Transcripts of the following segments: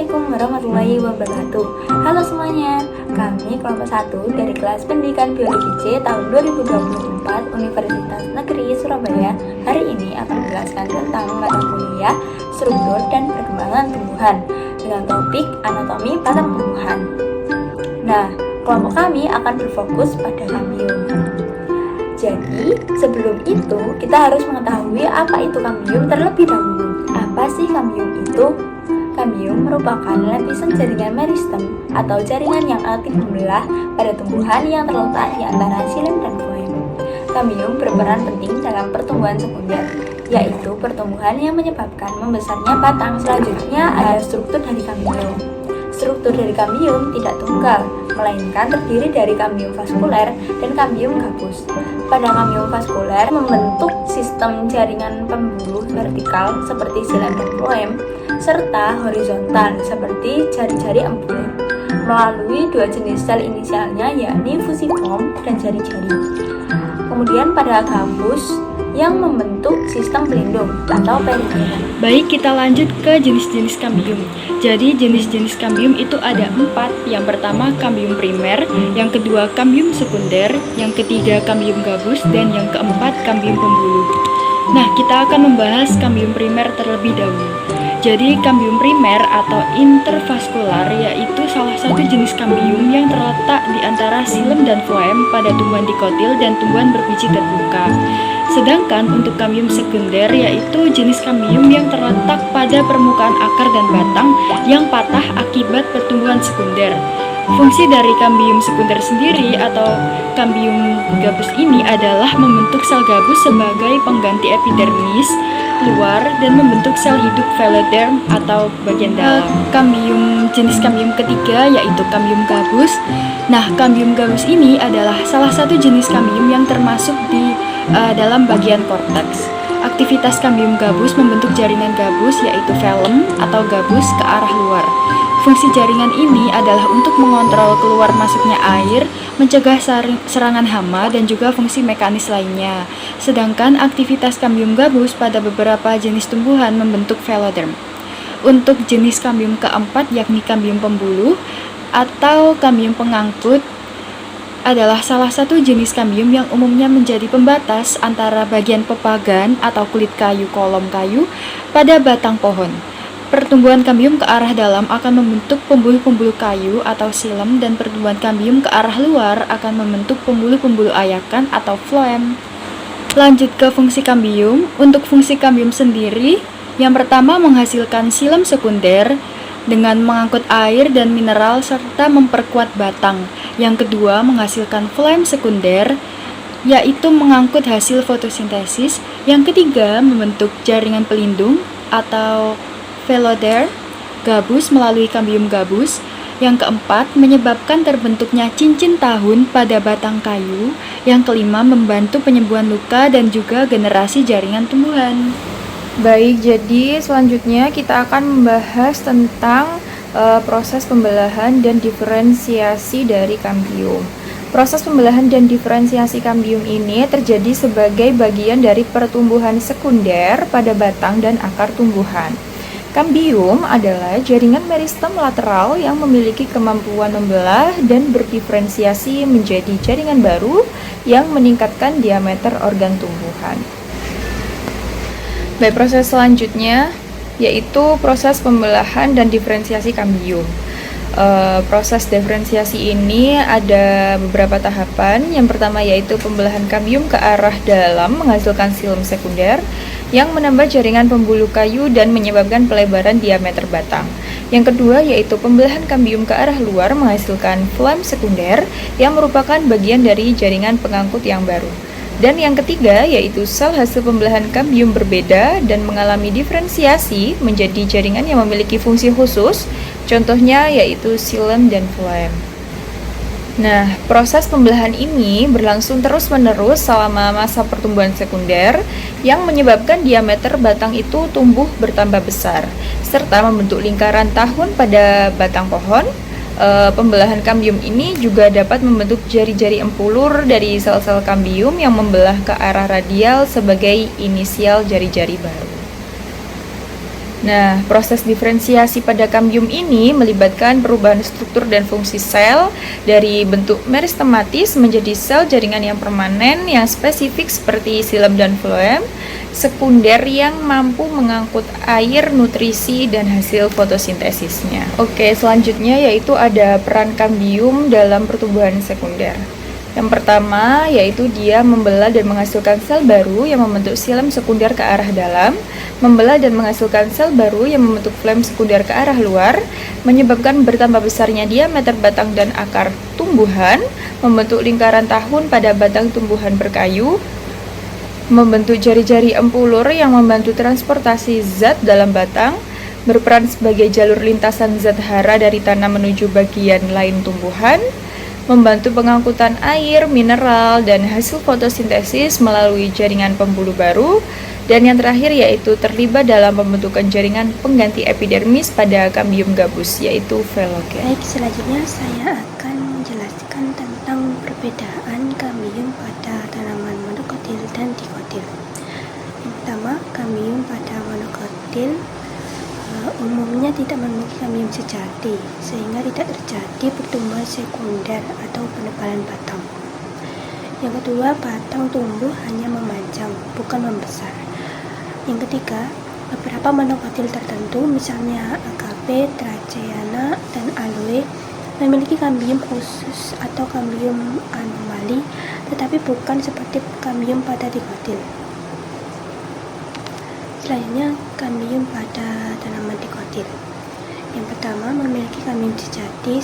Assalamualaikum warahmatullahi wabarakatuh. Halo semuanya, kami kelompok 1 dari kelas pendidikan biologi C tahun 2024 Universitas Negeri Surabaya hari ini akan menjelaskan tentang mata kuliah struktur dan perkembangan tumbuhan dengan topik anatomi batang tumbuhan. Nah, kelompok kami akan berfokus pada kambium. Jadi, sebelum itu kita harus mengetahui apa itu kambium terlebih dahulu. Apa sih kambium itu? Kambium merupakan lapisan jaringan meristem atau jaringan yang aktif membelah pada tumbuhan yang terletak di antara xilem dan floem. Kambium berperan penting dalam pertumbuhan sekunder, yaitu pertumbuhan yang menyebabkan membesarnya batang. Selanjutnya ada struktur dari kambium. Struktur dari kambium tidak tunggal, melainkan terdiri dari kambium vaskuler dan kambium gabus. Pada kambium vaskuler membentuk sistem jaringan pembuluh vertikal seperti xilem dan floem, serta horizontal seperti jari-jari embun melalui dua jenis sel inisialnya yakni fusiform dan jari-jari. Kemudian pada gabus yang membentuk sistem pelindung atau periferum. Baik, kita lanjut ke jenis-jenis kambium. Jadi jenis-jenis kambium itu ada 4. Yang pertama kambium primer, yang kedua kambium sekunder, yang ketiga kambium gabus, dan yang keempat kambium pembuluh. Nah, kita akan membahas kambium primer terlebih dahulu. Jadi kambium primer atau intervaskular yaitu salah satu jenis kambium yang terletak di antara xilem dan floem pada tumbuhan dikotil dan tumbuhan berbiji terbuka. Sedangkan untuk kambium sekunder yaitu jenis kambium yang terletak pada permukaan akar dan batang yang patah akibat pertumbuhan sekunder. Fungsi dari kambium sekunder sendiri atau kambium gabus ini adalah membentuk sel gabus sebagai pengganti epidermis luar dan membentuk sel hidup veloderm atau bagian dalam. Jenis kambium ketiga yaitu kambium gabus. Nah, kambium gabus ini adalah salah satu jenis kambium yang termasuk di dalam bagian korteks. Aktivitas kambium gabus membentuk jaringan gabus yaitu velum atau gabus ke arah luar. Fungsi jaringan ini adalah untuk mengontrol keluar masuknya air, mencegah serangan hama, dan juga fungsi mekanis lainnya. Sedangkan aktivitas kambium gabus pada beberapa jenis tumbuhan membentuk veloderm. Untuk jenis kambium keempat yakni kambium pembuluh atau kambium pengangkut adalah salah satu jenis kambium yang umumnya menjadi pembatas antara bagian pepagan atau kulit kayu kolom kayu pada batang pohon. Pertumbuhan kambium ke arah dalam akan membentuk pembuluh-pembuluh kayu atau xilem dan pertumbuhan kambium ke arah luar akan membentuk pembuluh-pembuluh ayakan atau floem. Lanjut ke fungsi kambium. Untuk fungsi kambium sendiri, yang pertama menghasilkan xilem sekunder dengan mengangkut air dan mineral serta memperkuat batang. Yang kedua menghasilkan floem sekunder yaitu mengangkut hasil fotosintesis. Yang ketiga membentuk jaringan pelindung atau veloder gabus melalui kambium gabus. Yang keempat menyebabkan terbentuknya cincin tahun pada batang kayu. Yang kelima membantu penyembuhan luka dan juga generasi jaringan tumbuhan. Baik, jadi selanjutnya kita akan membahas tentang proses pembelahan dan diferensiasi dari kambium. Proses pembelahan dan diferensiasi kambium ini terjadi sebagai bagian dari pertumbuhan sekunder pada batang dan akar tumbuhan. Kambium adalah jaringan meristem lateral yang memiliki kemampuan membelah dan berdiferensiasi menjadi jaringan baru yang meningkatkan diameter organ tumbuhan. Baik, proses selanjutnya yaitu proses pembelahan dan diferensiasi kambium. Proses diferensiasi ini ada beberapa tahapan. Yang pertama yaitu pembelahan kambium ke arah dalam menghasilkan xilem sekunder yang menambah jaringan pembuluh kayu dan menyebabkan pelebaran diameter batang. Yang kedua yaitu pembelahan kambium ke arah luar menghasilkan floem sekunder yang merupakan bagian dari jaringan pengangkut yang baru. Dan yang ketiga yaitu sel hasil pembelahan kambium berbeda dan mengalami diferensiasi menjadi jaringan yang memiliki fungsi khusus, contohnya yaitu xilem dan floem. Nah, proses pembelahan ini berlangsung terus-menerus selama masa pertumbuhan sekunder yang menyebabkan diameter batang itu tumbuh bertambah besar, serta membentuk lingkaran tahun pada batang pohon. Pembelahan kambium ini juga dapat membentuk jari-jari empulur dari sel-sel kambium yang membelah ke arah radial sebagai inisial jari-jari baru. Nah, proses diferensiasi pada kambium ini melibatkan perubahan struktur dan fungsi sel dari bentuk meristematis menjadi sel jaringan yang permanen yang spesifik seperti xilem dan floem, sekunder yang mampu mengangkut air, nutrisi, dan hasil fotosintesisnya. Oke, selanjutnya yaitu ada peran kambium dalam pertumbuhan sekunder. Yang pertama yaitu dia membelah dan menghasilkan sel baru yang membentuk xilem sekunder ke arah dalam, membelah dan menghasilkan sel baru yang membentuk floem sekunder ke arah luar, menyebabkan bertambah besarnya diameter batang dan akar tumbuhan, membentuk lingkaran tahun pada batang tumbuhan berkayu, membentuk jari-jari empulur yang membantu transportasi zat dalam batang, berperan sebagai jalur lintasan zat hara dari tanah menuju bagian lain tumbuhan, membantu pengangkutan air, mineral, dan hasil fotosintesis melalui jaringan pembuluh baru, dan yang terakhir yaitu terlibat dalam pembentukan jaringan pengganti epidermis pada kambium gabus, yaitu velogen. Baik, selanjutnya saya akan menjelaskan tentang perbedaan kambium pada tanaman monokotil dan dikotil. Yang pertama, kambium pada monokotil umumnya tidak memiliki kambium sejati, sehingga tidak terjadi pertumbuhan sekunder atau penebalan batang. Yang kedua, batang tumbuh hanya memanjang, bukan membesar. Yang ketiga, beberapa monokotil tertentu, misalnya agape, traceyana, dan aloe, memiliki kambium khusus atau kambium anomali, tetapi bukan seperti kambium pada dikotil. Selanjutnya, kambium pada tanaman dikotil. Yang pertama, memiliki kambium sejati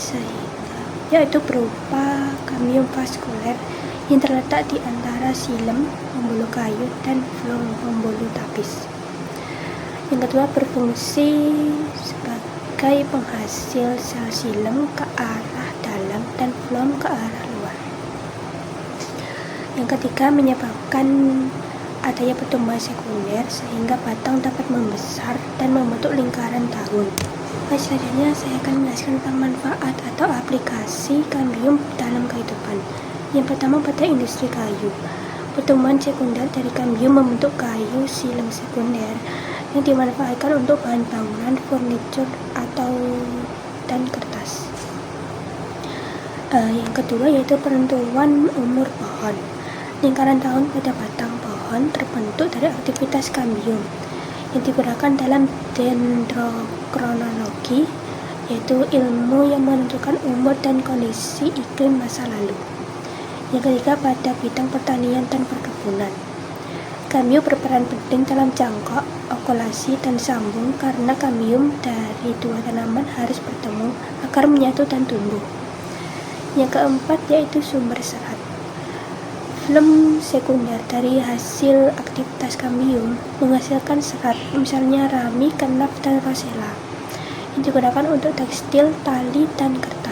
yaitu berupa kambium vaskuler yang terletak di antara xilem, pembuluh kayu, dan floem, pembuluh tapis. Yang kedua, berfungsi sebagai penghasil sel xilem ke arah dalam dan floem ke arah luar. Yang ketiga, menyebabkan adanya pertumbuhan sekunder sehingga batang dapat membesar dan membentuk lingkaran tahun. Selanjutnya saya akan menjelaskan tentang manfaat atau aplikasi kambium dalam kehidupan. Yang pertama, pada industri kayu. Pertumbuhan sekunder dari kambium membentuk kayu xilem sekunder yang dimanfaatkan untuk bahan bangunan, furnitur, dan kertas. Yang kedua yaitu penentuan umur pohon. Lingkaran tahun pada batang pohon terbentuk dari aktivitas kambium yang digunakan dalam dendrokronologi, yaitu ilmu yang menentukan umur dan kondisi iklim masa lalu. Yang ketiga, pada bidang pertanian dan perkebunan. Kambium berperan penting dalam cangkok, okulasi, dan sambung karena kambium dari dua tanaman harus bertemu agar menyatu dan tumbuh. Yang keempat yaitu sumber serat. Floem sekunder dari hasil aktivitas kambium menghasilkan serat, misalnya rami, kenaf, dan rosella, yang digunakan untuk tekstil, tali, dan kertas.